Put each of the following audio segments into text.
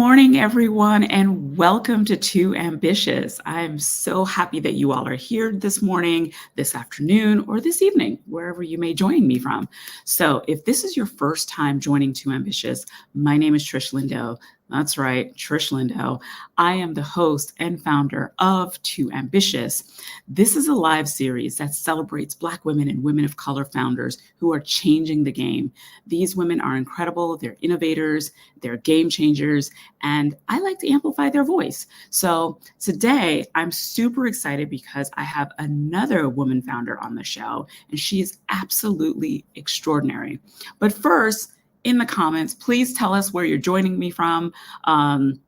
morning, everyone, and welcome to Too Ambitious. I'm so happy that you all are here this morning, this afternoon, or this evening, wherever you may join me from. So, if this is your first time joining Too Ambitious, my name is Trish Lindo. That's right, Trish Lindo. I am the host and founder of Too Ambitious. This is a live series that celebrates Black women and women of color founders who are changing the game. These women are incredible. They're innovators, they're game changers, and I like to amplify their voice. So today I'm super excited because I have another woman founder on the show, and she is absolutely extraordinary. But first, in the comments, please tell us where you're joining me from. I'm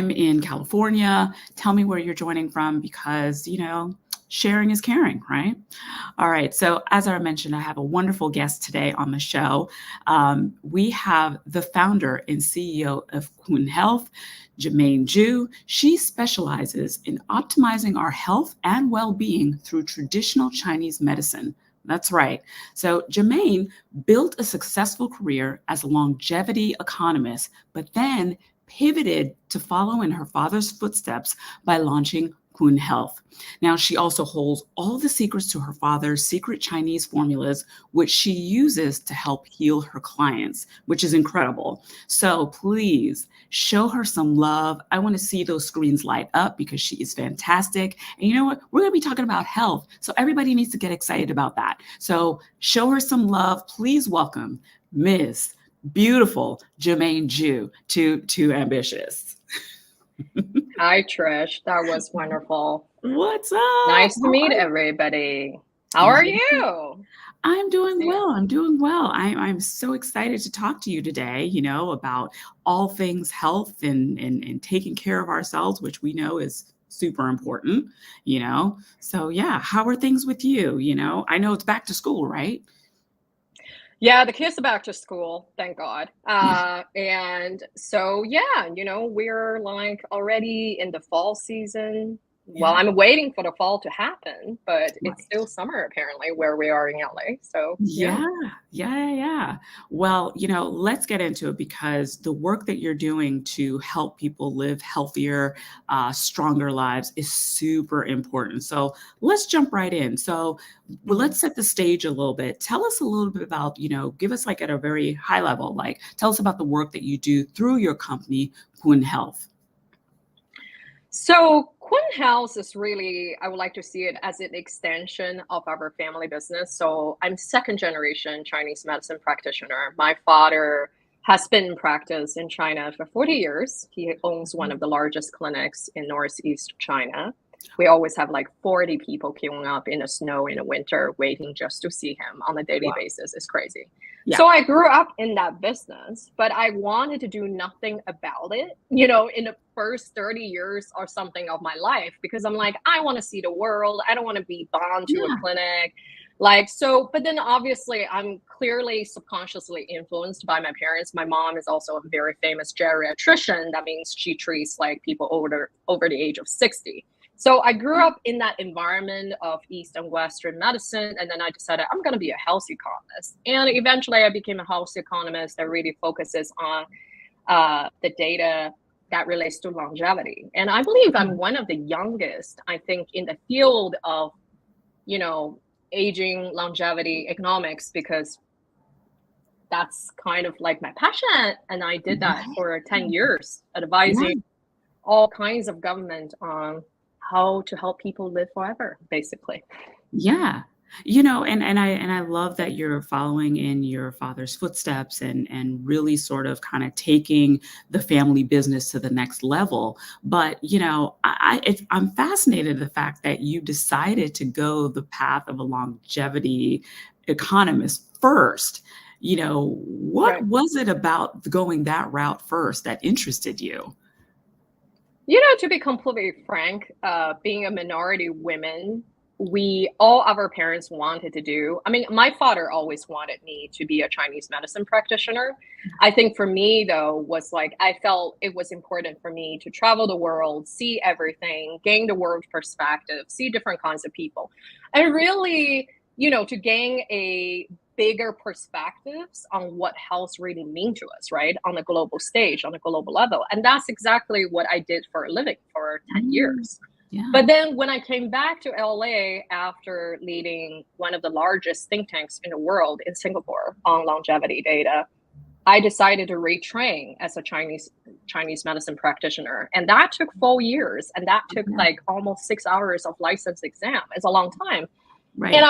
in California. Tell me where you're joining from because, sharing is caring, right? All right. So as I mentioned, I have a wonderful guest today on the show. We have the founder and CEO of Kun Health, Jiaming Ju. She specializes in optimizing our health and well-being through traditional Chinese medicine. That's right. So Jiaming built a successful career as a longevity economist, but then pivoted to follow in her father's footsteps by launching Kun Health. Now, she also holds all the secrets to her father's secret Chinese formulas, which she uses to help heal her clients, which is incredible. So please show her some love. I want to see those screens light up because she is fantastic. And you know what? We're going to be talking about health. So everybody needs to get excited about that. So show her some love. Please welcome Miss Beautiful Jiaming Ju to Too Ambitious. Hi, Trish. That was wonderful. What's up? Nice to meet everybody. How are you? I'm doing well. I'm doing well. I'm so excited to talk to you today, about all things health and taking care of ourselves, which we know is super important, So yeah, how are things with you? I know it's back to school, right? Yeah, the kids are back to school, thank God. And so, yeah, we're like already in the fall season. Well, I'm waiting for the fall to happen, but it's still summer apparently where we are in LA. So Yeah. Well, let's get into it because the work that you're doing to help people live healthier, stronger lives is super important. So let's jump right in. So let's set the stage a little bit. Tell us a little bit about, give us like at a very high level, like tell us about the work that you do through your company, Kun Health. So Kun Health is really, I would like to see it as an extension of our family business. So I'm second generation Chinese medicine practitioner. My father has been in practice in China for 40 years. He owns one of the largest clinics in Northeast China. We always have like 40 people queuing up in the snow in the winter, waiting just to see him on a daily basis. It's crazy. Yeah. So I grew up in that business, but I wanted to do nothing about it, in the first 30 years or something of my life, because I'm like, I want to see the world. I don't want to be bound to a clinic. But then obviously I'm clearly subconsciously influenced by my parents. My mom is also a very famous geriatrician. That means she treats like people over the age of 60. So I grew up in that environment of East and Western medicine, and then I decided I'm going to be a health economist. And eventually I became a health economist that really focuses on the data that relates to longevity. And I believe I'm one of the youngest, I think, in the field of, aging, longevity, economics, because that's kind of like my passion. And I did that for 10 years, advising all kinds of government on how to help people live forever, basically. Yeah. And I love that you're following in your father's footsteps and really sort of kind of taking the family business to the next level. But I'm fascinated the fact that you decided to go the path of a longevity economist first. What was it about going that route first that interested you? To be completely frank, being a minority woman, all our parents wanted to do. I mean, my father always wanted me to be a Chinese medicine practitioner. I think for me, though, was like, I felt it was important for me to travel the world, see everything, gain the world perspective, see different kinds of people, and really, to gain a bigger perspectives on what health really mean to us, right? On a global stage, on a global level. And that's exactly what I did for a living for 10 years. Yeah. But then when I came back to LA after leading one of the largest think tanks in the world in Singapore on longevity data, I decided to retrain as a Chinese medicine practitioner. And that took 4 years. And that took like almost 6 hours of license exam. It's a long time. Right. And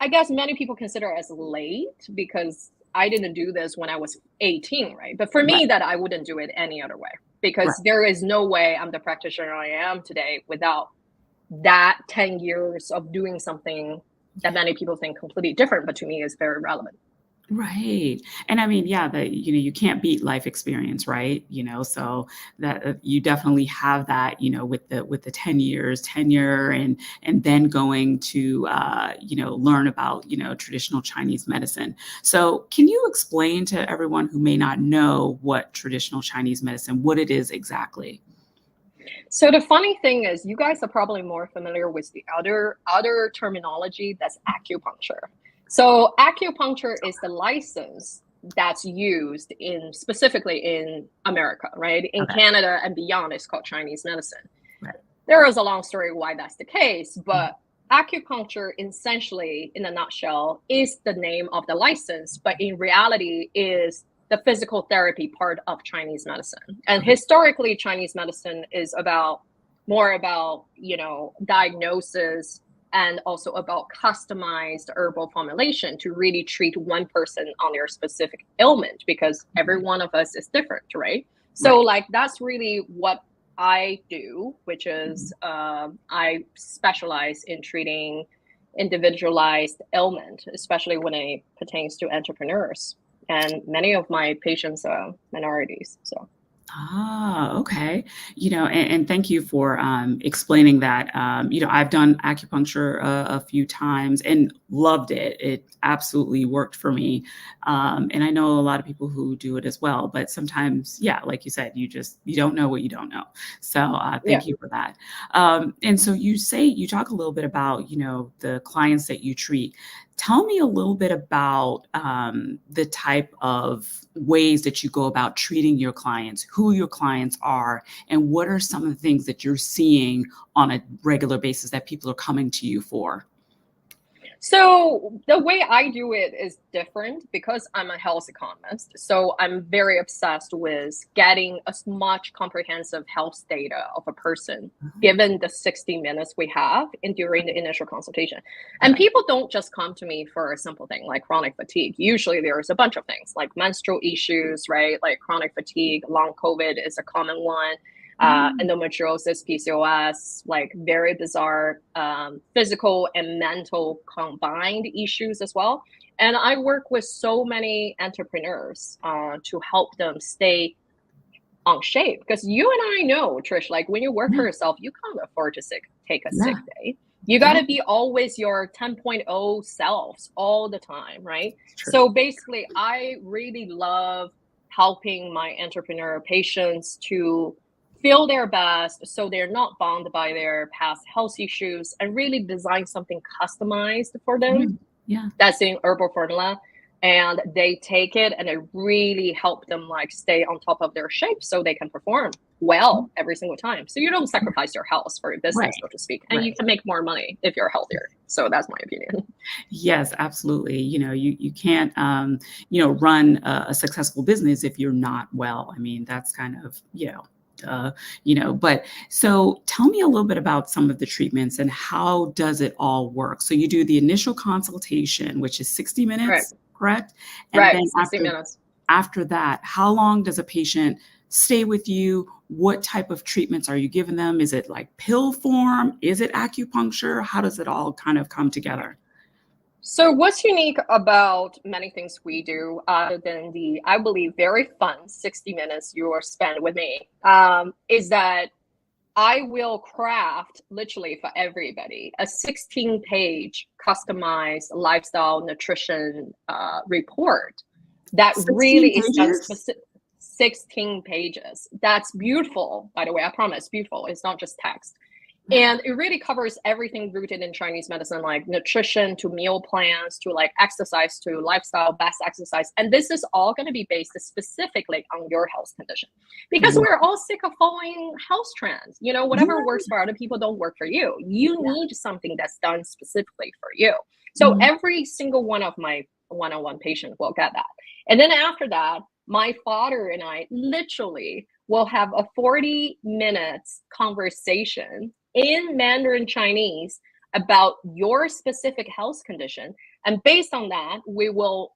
I guess many people consider it as late because I didn't do this when I was 18, right? But for me, that I wouldn't do it any other way, because there is no way I'm the practitioner I am today without that 10 years of doing something that many people think completely different, but to me is very relevant. Right. And I mean, yeah, you can't beat life experience, right? So that you definitely have that, with the 10 years tenure and then going to, learn about, traditional Chinese medicine. So can you explain to everyone who may not know what traditional Chinese medicine, what it is exactly? So the funny thing is, you guys are probably more familiar with the other terminology, that's acupuncture. So acupuncture is the license that's used specifically in America, right? In Canada and beyond, it's called Chinese medicine. Right. There is a long story why that's the case, but acupuncture essentially, in a nutshell, is the name of the license, but in reality is the physical therapy part of Chinese medicine. And historically, Chinese medicine is more about, diagnosis, and also about customized herbal formulation to really treat one person on their specific ailment, because every one of us is different, right? So like, that's really what I do, which is I specialize in treating individualized ailment, especially when it pertains to entrepreneurs. And many of my patients are minorities, so. Okay. And thank you for explaining that. I've done acupuncture a few times and loved it. It absolutely worked for me. And I know a lot of people who do it as well, but sometimes, like you said, you don't know what you don't know. So thank you for that. And so you talk a little bit about, the clients that you treat. Tell me a little bit about the type of ways that you go about treating your clients, who your clients are, and what are some of the things that you're seeing on a regular basis that people are coming to you for? So the way I do it is different because I'm a health economist. So I'm very obsessed with getting as much comprehensive health data of a person, given the 60 minutes we have during the initial consultation. And people don't just come to me for a simple thing like chronic fatigue. Usually there's a bunch of things like menstrual issues, right? Like chronic fatigue, long COVID is a common one. Endometriosis, PCOS, like very bizarre physical and mental combined issues as well. And I work with so many entrepreneurs to help them stay on shape. Because you and I know, Trish, like when you work for yourself, you can't afford to take a sick day. You got to be always your 10.0 selves all the time, right? So basically, I really love helping my entrepreneur patients to feel their best so they're not bound by their past health issues, and really design something customized for them. That's in herbal formula, and they take it and it really help them like stay on top of their shape so they can perform well every single time. So you don't sacrifice your health for your business, so to speak, and you can make more money if you're healthier. So that's my opinion. Yes, absolutely. You can't run a successful business if you're not well. I mean, that's kind of, but so tell me a little bit about some of the treatments and how does it all work? So you do the initial consultation, which is 60 minutes, correct? And then 60 minutes. After that, how long does a patient stay with you? What type of treatments are you giving them? Is it like pill form? Is it acupuncture? How does it all kind of come together? So what's unique about many things we do, other than the, I believe, very fun 60 minutes you are spent with me, is that I will craft literally for everybody a 16-page customized lifestyle nutrition report that really is done specific. 16 pages. That's beautiful, by the way. I promise, beautiful. It's not just text. And it really covers everything rooted in Chinese medicine, like nutrition to meal plans to like exercise to lifestyle, best exercise. And this is all going to be based specifically on your health condition, because we're all sick of following health trends. You know, whatever works for other people don't work for you. You need something that's done specifically for you. So every single one of my one-on-one patients will get that. And then after that, my father and I literally will have a 40 minutes conversation in Mandarin Chinese about your specific health condition. And based on that, we will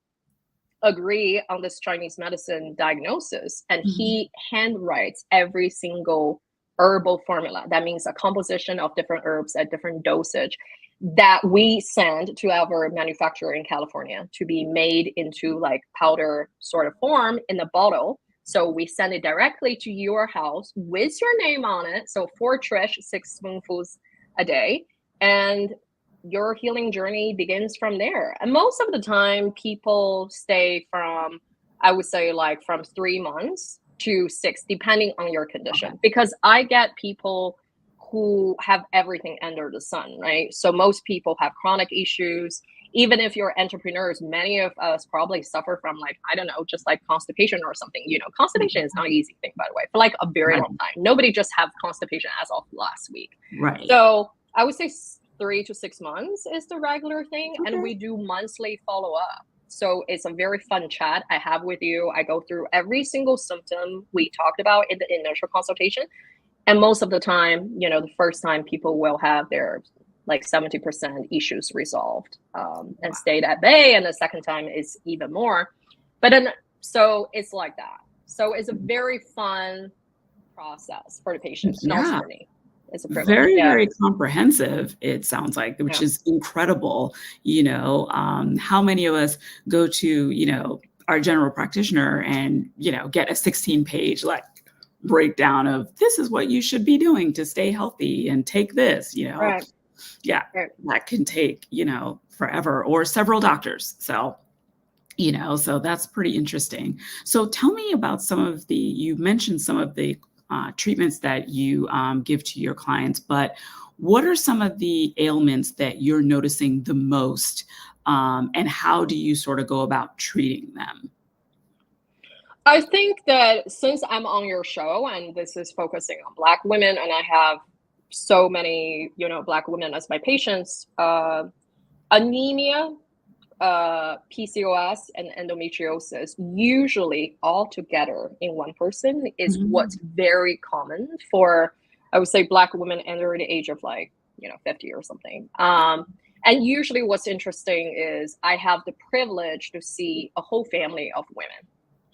agree on this Chinese medicine diagnosis. And he handwrites every single herbal formula. That means a composition of different herbs at different dosage that we send to our manufacturer in California to be made into like powder sort of form in a bottle. So we send it directly to your house with your name on it. So for Trish, 6 spoonfuls a day. And your healing journey begins from there. And most of the time, people stay from, I would say, like from 3 months to 6, depending on your condition. Because I get people who have everything under the sun, right? So most people have chronic issues. Even if you're entrepreneurs, many of us probably suffer from like, I don't know, just like constipation or something. You know, constipation is not an easy thing, by the way, for like a very long time. Nobody just have constipation as of last week. Right. So I would say 3 to 6 months is the regular thing. And we do monthly follow-up. So it's a very fun chat I have with you. I go through every single symptom we talked about in the initial consultation. And most of the time, you know, the first time people will have their like 70% issues resolved and stayed at bay. And the second time is even more. But then, so it's like that. So it's a very fun process for the patient, not for me. It's a privilege. Very comprehensive, it sounds like, which is incredible. You know, how many of us go to, you know, our general practitioner and, you know, get a 16-page like breakdown of this is what you should be doing to stay healthy and take this, you know. That can take, you know, forever or several doctors. So, you know, so that's pretty interesting. So tell me about some of the, you mentioned some of the treatments that you give to your clients, but what are some of the ailments that you're noticing the most, and how do you sort of go about treating them? I think that since I'm on your show and this is focusing on Black women, and I have so many, you know, Black women as my patients, anemia, PCOS, and endometriosis, usually all together in one person, is what's very common for, I would say, Black women under the age of like, you know, 50 or something. And usually what's interesting is I have the privilege to see a whole family of women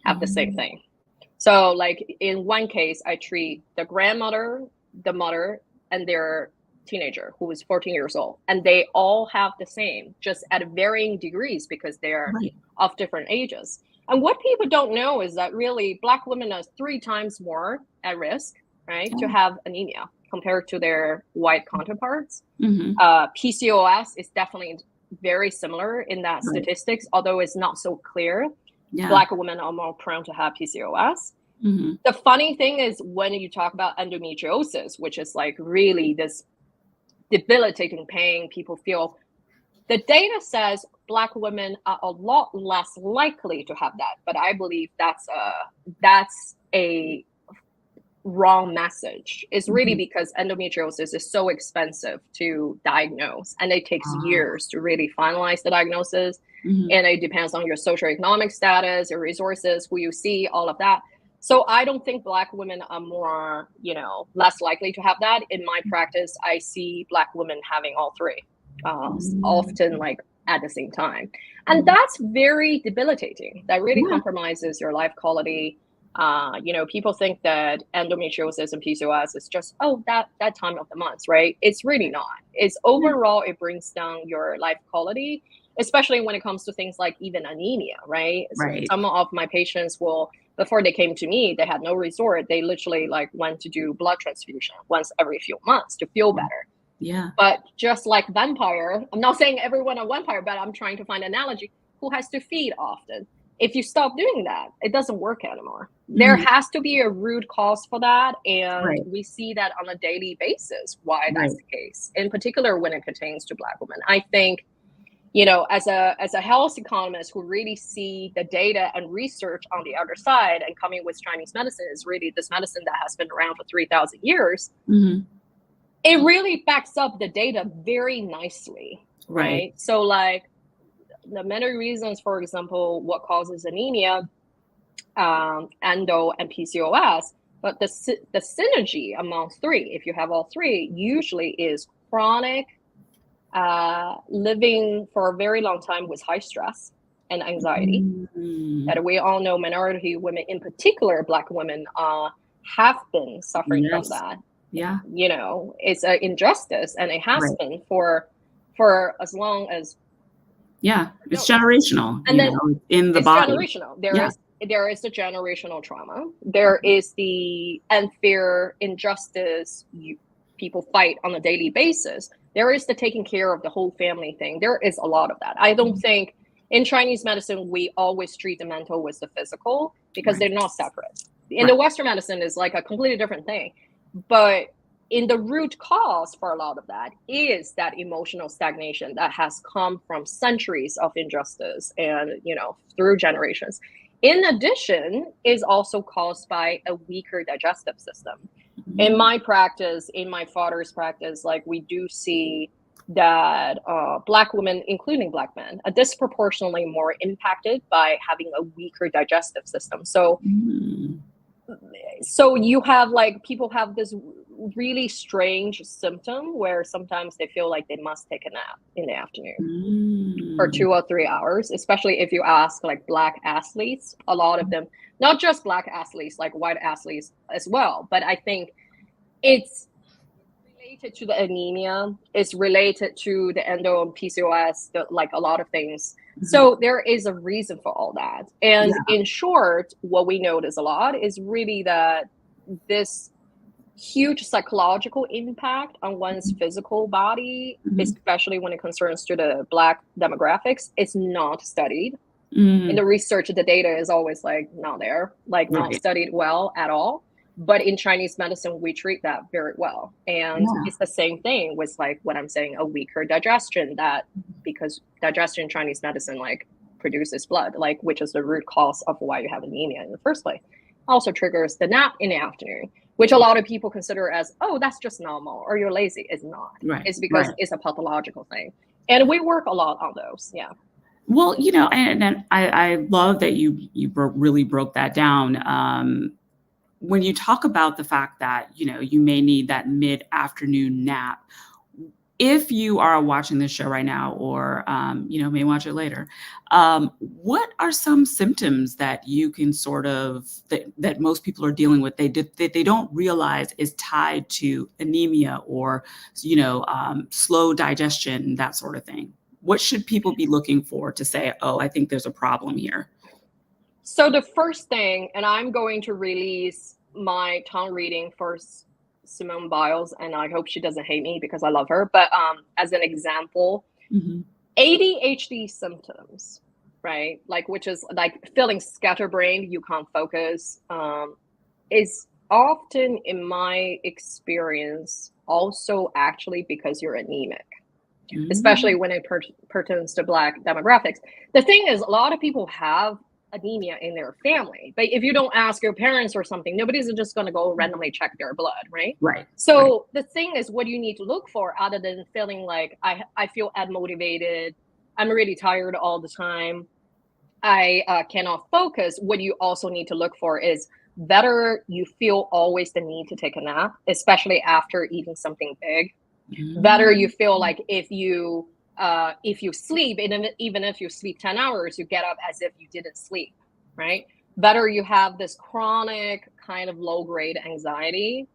have the same thing. So like in one case, I treat the grandmother, the mother, and their teenager who is 14 years old. And they all have the same, just at varying degrees because they're of different ages. And what people don't know is that really Black women are 3 times more at risk, right, to have anemia compared to their white counterparts. PCOS is definitely very similar in that statistics, although it's not so clear. Black women are more prone to have PCOS. The funny thing is when you talk about endometriosis, which is like really this debilitating pain people feel, the data says Black women are a lot less likely to have that. But I believe that's a wrong message. It's really because endometriosis is so expensive to diagnose, and it takes years to really finalize the diagnosis. And it depends on your socioeconomic status, your resources, who you see, all of that. So I don't think Black women are more, you know, less likely to have that. In my practice, I see Black women having all 3, often like at the same time. And that's very debilitating. That really compromises your life quality. You know, people think that endometriosis and PCOS is just, that time of the month, right? It's really not. It's overall, it brings down your life quality, especially when it comes to things like even anemia, right? So some of my patients will, before they came to me, they had no resort. They literally like went to do blood transfusion once every few months to feel better. But just like vampire, I'm not saying everyone a vampire, but I'm trying to find an analogy, who has to feed often. if you stop doing that, it doesn't work anymore. There has to be a root cause for that. And we see that on a daily basis, why that's the case, in particular when it pertains to Black women. I think, you know, as a health economist who really see the data and research on the other side, and coming with Chinese medicine is really this medicine that has been around for 3,000 years. It really backs up the data very nicely, right? So like the many reasons, for example, what causes anemia, endo, and PCOS, but the synergy among three, if you have all three, usually is chronic living for a very long time with high stress and anxiety. That we all know minority women, in particular Black women, have been suffering from that. You know, it's an injustice, and it has been for as long as it's generational. And then in the body, generational. There is the generational trauma. There is the unfair injustice people fight on a daily basis. There is the taking care of the whole family thing. There is a lot of that. I don't think in Chinese medicine we always treat the mental with the physical, because they're not separate. In the Western medicine is like a completely different thing. But in the root cause for a lot of that is that emotional stagnation that has come from centuries of injustice and, you know, through generations. In addition, is also caused by a weaker digestive system. In my practice, in my father's practice, like we do see that Black women, including Black men, are disproportionately more impacted by having a weaker digestive system. So you have like people have this really strange symptom where sometimes they feel like they must take a nap in the afternoon for 2 or 3 hours, especially if you ask like Black athletes, a lot of them, not just Black athletes, like white athletes as well. But I think it's related to the anemia, it's related to the endo and PCOS, like a lot of things. So there is a reason for all that. And in short, what we notice a lot is really that this huge psychological impact on one's physical body, especially when it concerns to the Black demographics, is not studied. In the research, the data is always like not there, like not studied well at all. But in Chinese medicine, we treat that very well. And it's the same thing with like what I'm saying, a weaker digestion, that because digestion in Chinese medicine like produces blood, like which is the root cause of why you have anemia in the first place. Also triggers the nap in the afternoon, which a lot of people consider as, oh, that's just normal, or you're lazy. It's not. It's because it's a pathological thing. And we work a lot on those. Well, you know, and I love that you really broke that down. When you talk about the fact that, you know, you may need that mid-afternoon nap, if you are watching this show right now, or, you know, may watch it later, what are some symptoms that you can sort of, that most people are dealing with, that they don't realize is tied to anemia or, you know, slow digestion, that sort of thing? What should people be looking for to say, oh, I think there's a problem here? So the first thing, and I'm going to release my tongue reading for Simone Biles, and I hope she doesn't hate me because I love her. But as an example, ADHD symptoms, right? Like, which is like feeling scatterbrained, you can't focus, is often, in my experience, also actually because you're anemic, especially when it pertains to Black demographics. The thing is, a lot of people have anemia in their family, but if you don't ask your parents or something, nobody's just going to go randomly check their blood, right? So the thing is, what do you need to look for other than feeling like I feel unmotivated, I'm really tired all the time, I cannot focus? What you also need to look for is whether you feel always the need to take a nap, especially after eating something big. Whether you feel like if you sleep, even if you sleep 10 hours, you get up as if you didn't sleep, right? Better you have this chronic kind of low-grade anxiety,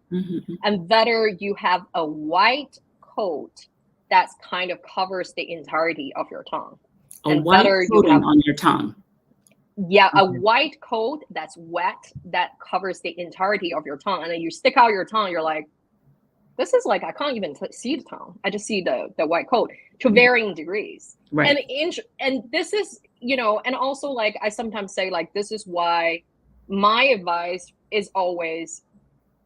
and better you have a white coat that kind of covers the entirety of your tongue. A white coating on your tongue. Yeah, a white coat that's wet that covers the entirety of your tongue. And then you stick out your tongue, you're like, this is like, I can't even see the tongue. I just see the white coat to varying degrees. And this is, and also like I sometimes say like this is why my advice is always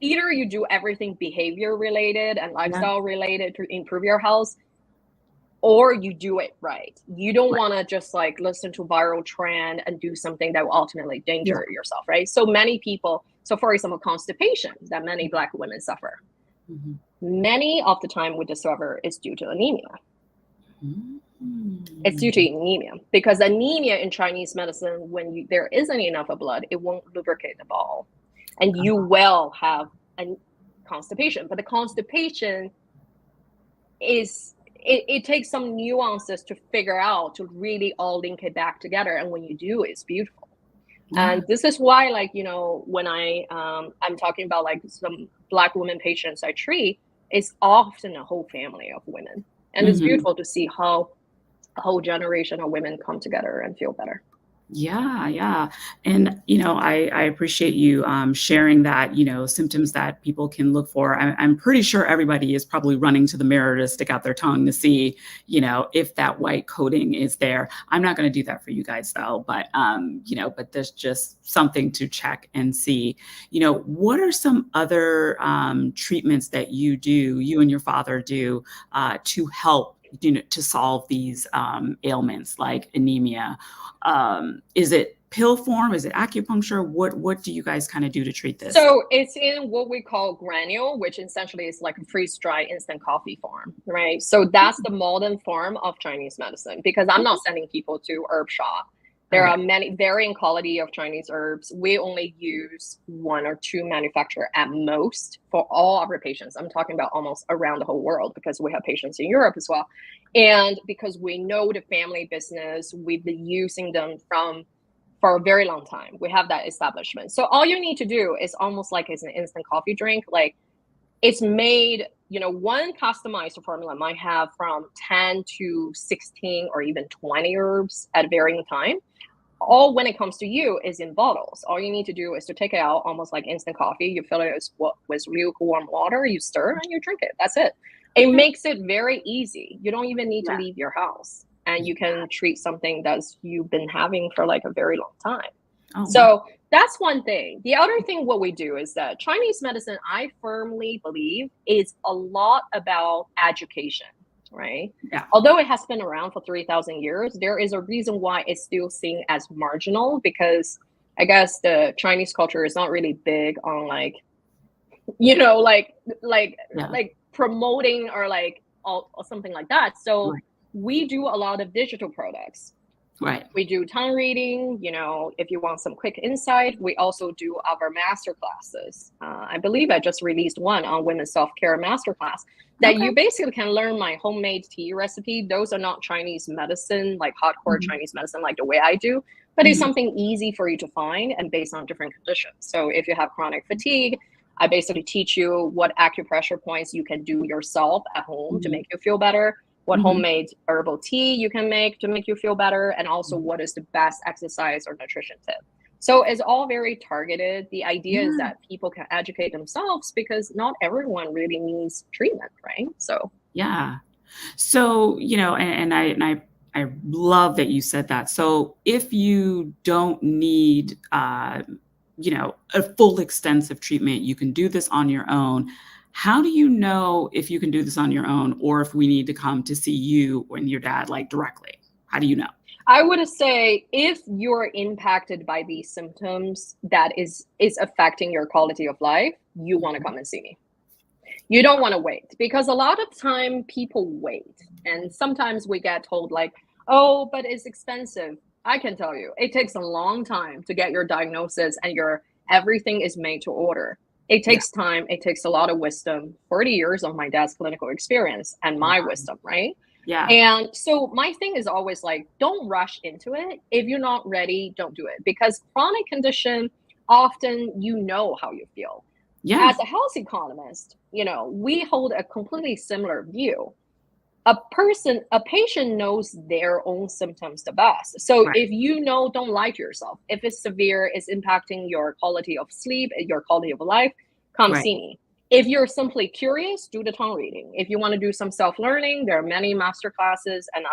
either you do everything behavior related and Yeah. lifestyle related to improve your health, or you do it right. You don't Right. want to just like listen to viral trend and do something that will ultimately Yeah. danger yourself, right? So many people, so for example, constipation that many Black women suffer. Mhm. Many of the time we discover is due to anemia. It's due to Mm. anemia because anemia in Chinese medicine, when there isn't enough of blood, it won't lubricate the bowel, and you will have a constipation. But the constipation is it takes some nuances to figure out to really all link it back together, and when you do, it's beautiful. Yeah. And this is why, like when I'm talking about like some Black women patients I treat, it's often a whole family of women, and it's Mhm. beautiful to see how a whole generation of women come together and feel better. Yeah, yeah. And, I appreciate you sharing that, symptoms that people can look for. I'm pretty sure everybody is probably running to the mirror to stick out their tongue to see, if that white coating is there. I'm not going to do that for you guys though, but there's just something to check and see. What are some other treatments that you and your father do to help, to solve these ailments like anemia? Is it pill form? Is it acupuncture? What do you guys kind of do to treat this? So it's in what we call granule, which essentially is like a freeze-dried instant coffee form, right? So that's the modern form of Chinese medicine, because I'm not sending people to herb shop. There Okay. are many varying quality of Chinese herbs. We only use one or two manufacturer at most for all our patients. I'm talking about almost around the whole world because we have patients in Europe as well. And because we know the family business, we've been using them for a very long time. We have that establishment. So all you need to do is almost like it's an instant coffee drink. Like it's made, one customized formula might have from 10 to 16 or even 20 herbs at varying time. All when it comes to you is in bottles. All you need to do is to take it out almost like instant coffee. You fill it with lukewarm water, you stir and you drink it. That's it. It Okay. makes it very easy. You don't even need to Yeah. leave your house, and you can treat something that you've been having for like a very long time. Oh, wow. So that's one thing. The other thing, what we do is that Chinese medicine, I firmly believe, is a lot about education, right? Yeah. Although it has been around for 3,000 years, there is a reason why it's still seen as marginal, because I guess the Chinese culture is not really big on like, like Yeah. promoting or like or something like that. So Right. we do a lot of digital products. Right. We do tongue reading, if you want some quick insight. We also do our master classes. I believe I just released one on women's self-care master class that Okay. you basically can learn my homemade tea recipe. Those are not Chinese medicine, like hardcore Mhm. Chinese medicine, like the way I do, but it's Mhm. something easy for you to find and based on different conditions. So if you have chronic fatigue, I basically teach you what acupressure points you can do yourself at home to Mhm. make you feel better, what Mhm. homemade herbal tea you can make to make you feel better, and also what is the best exercise or nutrition tip. So it's all very targeted. The idea is Yeah. that people can educate themselves because not everyone really needs treatment, right? So Yeah. So, and I love that you said that. So if you don't need a full extensive treatment, you can do this on your own. How do you know if you can do this on your own or if we need to come to see you and your dad like directly? How do you know? I would say if you're impacted by these symptoms that is affecting your quality of life, you want to come and see me. You don't want to wait, because a lot of time people wait, and sometimes we get told like, oh, but it's expensive. I can tell you it takes a long time to get your diagnosis, and your everything is made to order. It Yeah. takes time, it takes a lot of wisdom, 40 years of my dad's clinical experience and my Wow. wisdom, right? Yeah. And so my thing is always like, don't rush into it. If you're not ready, don't do it, because chronic condition, often how you feel. Yeah. As a health economist, we hold a completely similar view. A patient knows their own symptoms the best. So Right. if don't lie to yourself. If it's severe, it's impacting your quality of sleep, your quality of life, come Right. see me. If you're simply curious, do the tongue reading. If you want to do some self-learning, there are many master classes, and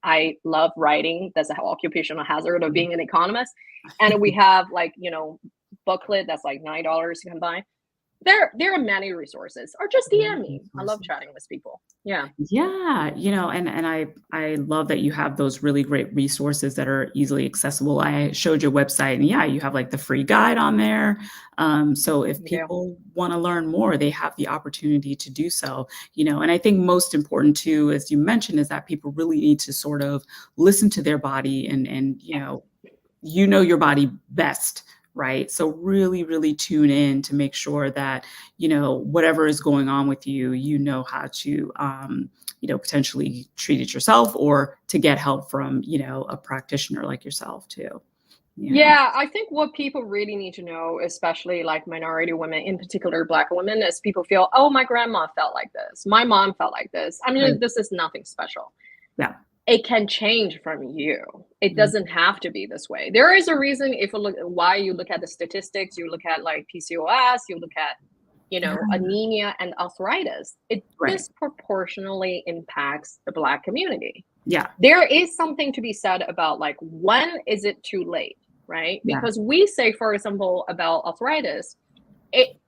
I love writing. That's an occupational hazard of being an economist. And we have like, booklet that's like $9 you can buy. There are many resources, or just DM me. I love chatting with people. Yeah. Yeah, and I love that you have those really great resources that are easily accessible. I showed your website, and yeah, you have like the free guide on there. So if Yeah. people want to learn more, they have the opportunity to do so. And I think most important too, as you mentioned, is that people really need to sort of listen to their body and your body best, right? So really, really tune in to make sure that, whatever is going on with you, how to, potentially treat it yourself or to get help from, a practitioner like yourself too. Yeah, I think what people really need to know, especially like minority women, in particular Black women, is people feel, oh, my grandma felt like this. My mom felt like this. I mean, Right. this is nothing special. Yeah. It can change from you. It Mhm. doesn't have to be this way. There is a reason if you look why you look at the statistics, you look at like PCOS, you look at, Yeah. anemia and arthritis. It Right. disproportionately impacts the Black community. Yeah. There is something to be said about like, when is it too late, right? Yeah. Because we say, for example, about arthritis,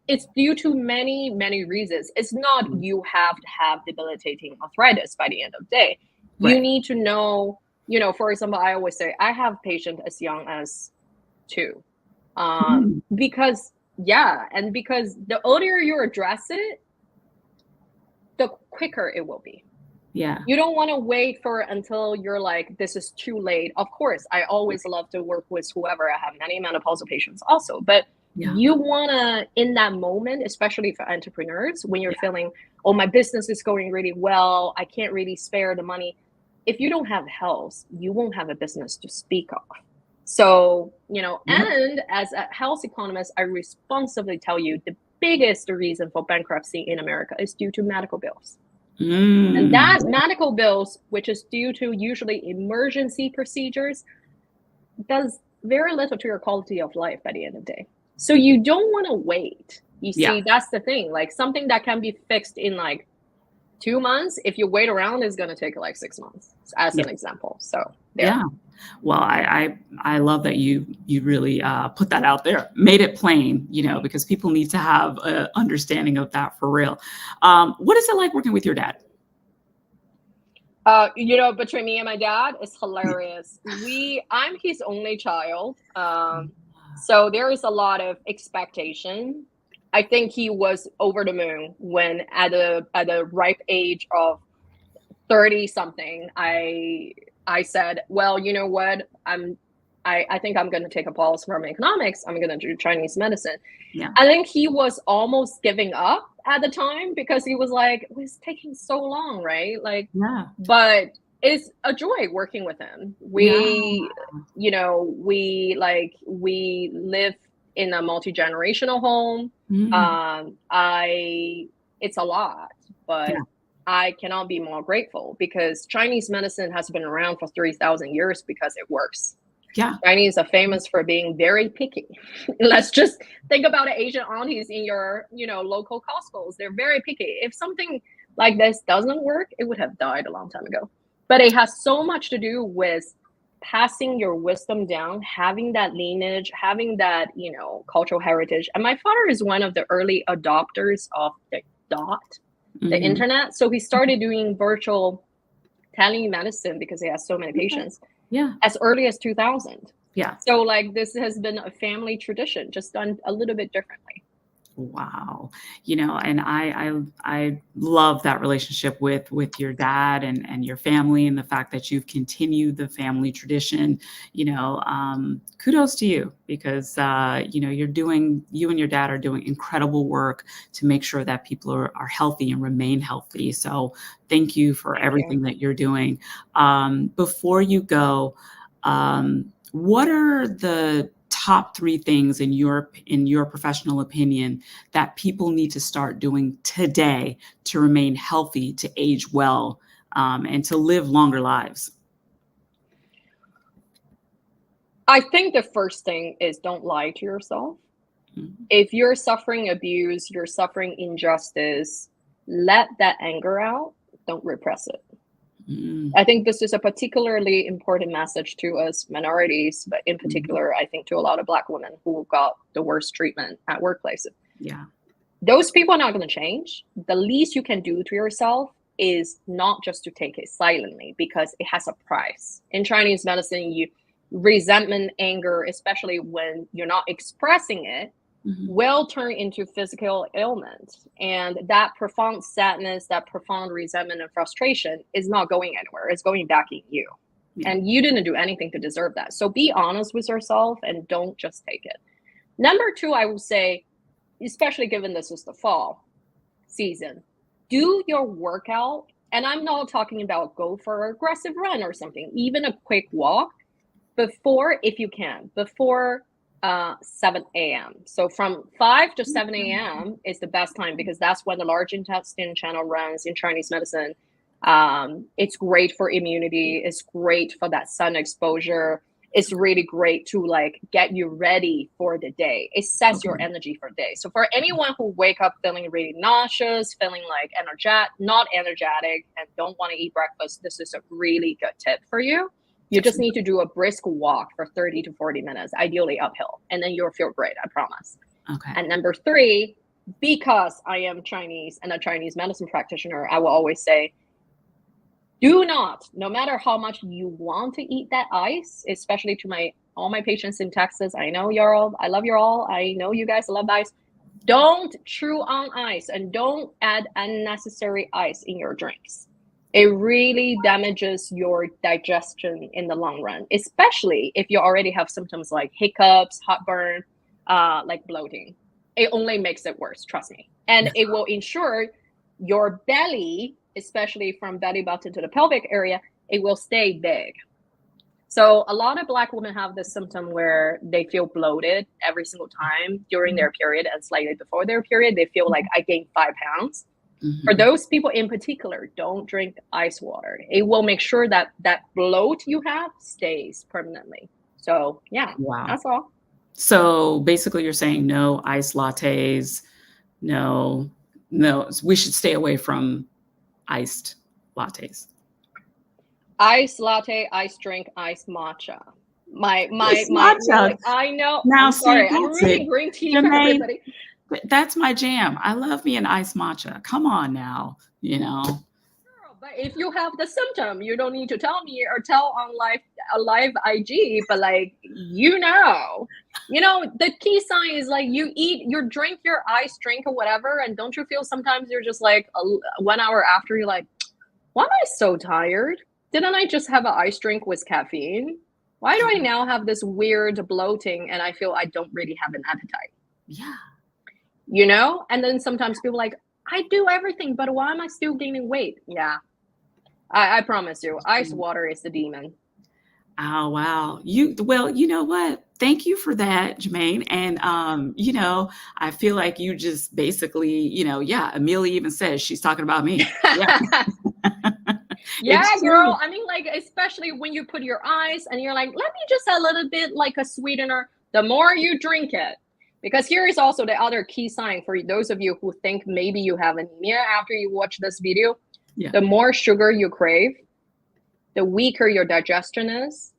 it's due to many, many reasons. It's not Mhm. you have to have debilitating arthritis by the end of the day. You Right. need to know, for example, I always say I have patients as young as 2. Mhm. Because because the earlier you address it, the quicker it will be. Yeah. You don't want to wait for until you're like, this is too late. Of course, I always love to work with whoever. I have many menopausal patients also, but Yeah. you want to, in that moment, especially for entrepreneurs, when you're Yeah. feeling, oh, my business is going really well, I can't really spare the money. If you don't have health, you won't have a business to speak of. So, Yep. and as a health economist, I responsibly tell you the biggest reason for bankruptcy in America is due to medical bills. And Mm. that medical bills, which is due to usually emergency procedures, does very little to your quality of life by the end of the day. So you don't want to wait. You Yeah. see, that's the thing. Like something that can be fixed in like 2 months, if you wait around, is going to take like 6 months, as Yeah. an example. So there. Yeah. Well, I love that you really put that out there, made it plain, because people need to have an understanding of that for real. What is it like working with your dad? Between me and my dad, it's hilarious. I'm his only child. So there is a lot of expectation. I think he was over the moon when at a ripe age of 30 something, I said, well, you know what? I think I'm gonna take a pause from economics. I'm gonna do Chinese medicine. Yeah. I think he was almost giving up at the time because he was like, it was taking so long, right? Like, Yeah. but it's a joy working with him. Yeah. We live in a multi-generational home. Mm. It's a lot, but Yeah. I cannot be more grateful because Chinese medicine has been around for 3,000 years because it works. Yeah. Chinese are famous for being very picky. Let's just think about the Asian aunties in your, local Costco's. They're very picky. If something like this doesn't work, it would have died a long time ago. But it has so much to do with passing your wisdom down, having that lineage, having that, cultural heritage. And my father is one of the early adopters of the the Mhm. internet. So he started doing virtual telemedicine because he has so many Okay. patients Yeah. as early as 2000. Yeah. So like this has been a family tradition, just done a little bit differently. Wow. And I love that relationship with your dad and your family and the fact that you've continued the family tradition. Kudos to you because you and your dad are doing incredible work to make sure that people are healthy and remain healthy. So thank you for Thank you. everything that you're doing. Before you go, what are the top 3 things in your professional opinion that people need to start doing today to remain healthy, to age well, and to live longer lives? I think the first thing is don't lie to yourself. Mhm. If you're suffering abuse, you're suffering injustice, let that anger out. Don't repress it. Mm, I think this is a particularly important message to us minorities, but in mhm. particular, I think to a lot of Black women who got the worst treatment at workplaces. Yeah. Those people are not going to change. The least you can do to yourself is not just to take it silently, because it has a price. In Chinese medicine, you resentment, anger, especially when you're not expressing it, Mhm. will turn into physical ailment. And that profound sadness, that profound resentment and frustration is not going anywhere. It's going back in you. Yeah. And you didn't do anything to deserve that. So be honest with yourself and don't just take it. Number two, I would say, especially given this is the fall season, do your workout. And I'm not talking about go for an aggressive run or something, even a quick walk before, if you can, before 7 a.m. So from 5 to 7 a.m. is the best time, because that's when the large intestine channel runs in Chinese medicine. It's great for immunity. It's great for that sun exposure. It's really great to like get you ready for the day. It sets your Okay. energy for the day. So for anyone who wake up feeling really nauseous, feeling like not energetic, and don't want to eat breakfast, this is a really good tip for you. You just need to do a brisk walk for 30 to 40 minutes, ideally uphill, and then you'll feel great, I promise. Okay. And number three, because I am Chinese and a Chinese medicine practitioner, I will always say, do not, no matter how much you want to eat that ice, especially to all my patients in Texas. I know you're all, I love you all. I know you guys love ice. Don't chew on ice and don't add unnecessary ice in your drinks. It really damages your digestion in the long run, especially if you already have symptoms like hiccups, heartburn, like bloating. It only makes it worse, trust me. And it will ensure your belly, especially from belly button to the pelvic area, it will stay big. So a lot of Black women have this symptom where they feel bloated every single time during their period and slightly before their period. They feel like I gained 5 pounds. For Mhm. those people in particular, don't drink ice water. It will make sure that that bloat you have stays permanently. So yeah, Wow. that's all. So basically, you're saying no ice lattes, no, no, we should stay away from iced lattes. Ice latte, ice drink, ice matcha. Ice My matcha. really, I know, Now, I'm see, sorry, I'm that's it. reading green tea for Jermaine, everybody. that's my jam. I love me an iced matcha. Come on now, you know. But if you have the symptom, you don't need to tell me or tell on live IG. But like the key sign is like you drink your ice drink or whatever, and don't you feel sometimes you're just like 1 hour after you're like, why am I so tired? Didn't I just have an ice drink with caffeine? Why do I now have this weird bloating and I feel I don't really have an appetite? Yeah. And then sometimes people are like, I do everything, but why am I still gaining weight? Yeah. I promise you, ice water is the demon. Oh, wow. Well, you know what? Thank you for that, Jermaine. And I feel like you just basically, yeah, Amelia even says she's talking about me. Yeah, Yeah, it's true. girl. I mean, like, especially when you put your ice and you're like, let me just a little bit like a sweetener. The more you drink it, because here is also the other key sign for those of you who think maybe you have anemia after you watch this video. Yeah. The more sugar you crave, the weaker your digestion is.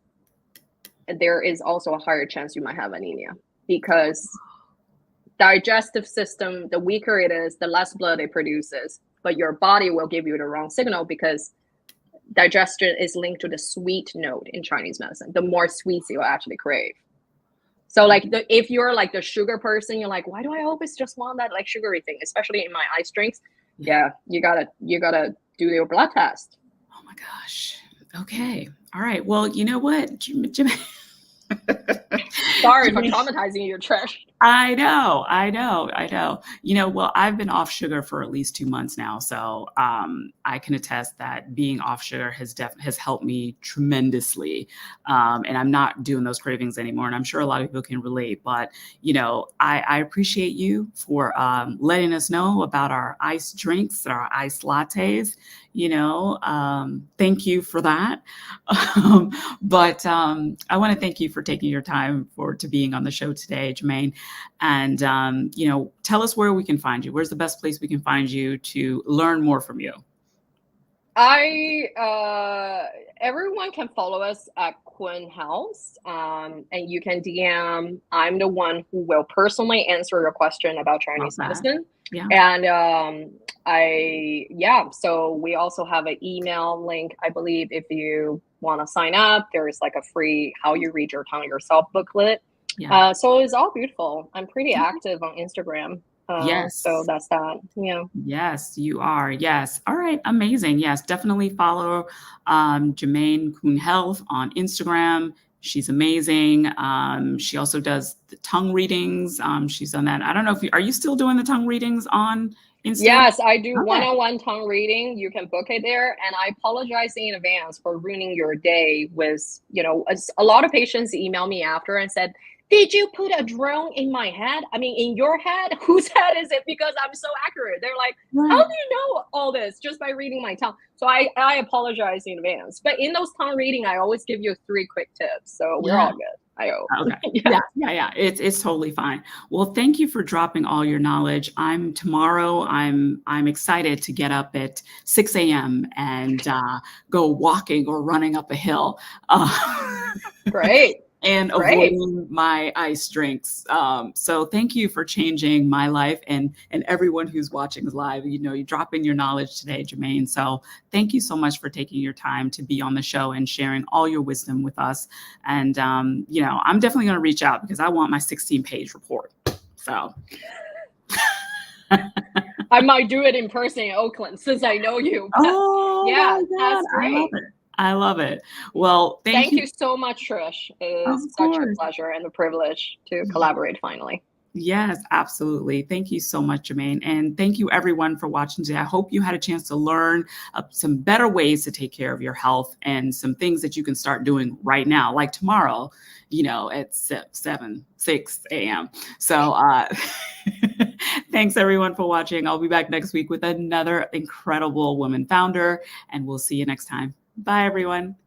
There is also a higher chance you might have anemia, because digestive system, the weaker it is, the less blood it produces, but your body will give you the wrong signal, because digestion is linked to the sweet node in Chinese medicine. The more sweets you'll actually crave. So like if you're like the sugar person, you're like, why do I always just want that like sugary thing, especially in my ice drinks? Yeah, you gotta do your blood test. Oh my gosh. Okay. All right. Well, you know what, Jermaine? Sorry for traumatizing you, Trish. I know. Well, I've been off sugar for at least 2 months now, so I can attest that being off sugar has helped me tremendously, and I'm not doing those cravings anymore. And I'm sure a lot of people can relate. But I appreciate you for letting us know about our iced drinks, our iced lattes. Thank you for that. But I want to thank you for taking your time to being on the show today, Jermaine. And, tell us where we can find you. Where's the best place we can find you to learn more from you? Everyone can follow us at Kun Health, and you can DM. I'm the one who will personally answer your question about Love Chinese that. medicine. Yeah. And so we also have an email link. I believe if you want to sign up, there's like a free How You Read Your Tongue Yourself booklet. Yeah. So it's all beautiful. I'm pretty active on Instagram. So Yes. that's that. Yeah. Yes, you are. Yes. All right. Amazing. Yes. Definitely follow Jiaming Kun Health on Instagram. She's amazing. She also does the tongue readings. She's done that. I don't know if are you still doing the tongue readings on Insta? Yes, I do Okay. one-on-one tongue reading. You can book it there. And I apologize in advance for ruining your day with, a lot of patients email me after and said, did you put a drone in my head? I mean, in your head? Whose head is it? Because I'm so accurate. They're like, how do Right. you know all this just by reading my tongue? So I apologize in advance. But in those tongue reading, I always give you 3 quick tips. So we're Yeah. all good, I hope. Okay. Yeah. Yeah. It's totally fine. Well, thank you for dropping all your knowledge. I'm excited to get up at 6 a.m. and go walking or running up a hill. Great. And Great. avoiding my ice drinks. So thank you for changing my life and everyone who's watching live. You're dropping your knowledge today, Jiaming. So thank you so much for taking your time to be on the show and sharing all your wisdom with us. And I'm definitely going to reach out because I want my 16-page report. So I might do it in person in Oakland since I know you. oh Yeah, my God, that's I love great. it. I love it. Well, thank Thank you. you so much, Trish. It Of is such a course. pleasure and a privilege to collaborate finally. Yes, absolutely. Thank you so much, Jiaming. And thank you everyone for watching today. I hope you had a chance to learn some better ways to take care of your health and some things that you can start doing right now, like tomorrow, at 6 a.m. So thanks everyone for watching. I'll be back next week with another incredible woman founder, and we'll see you next time. Bye, everyone.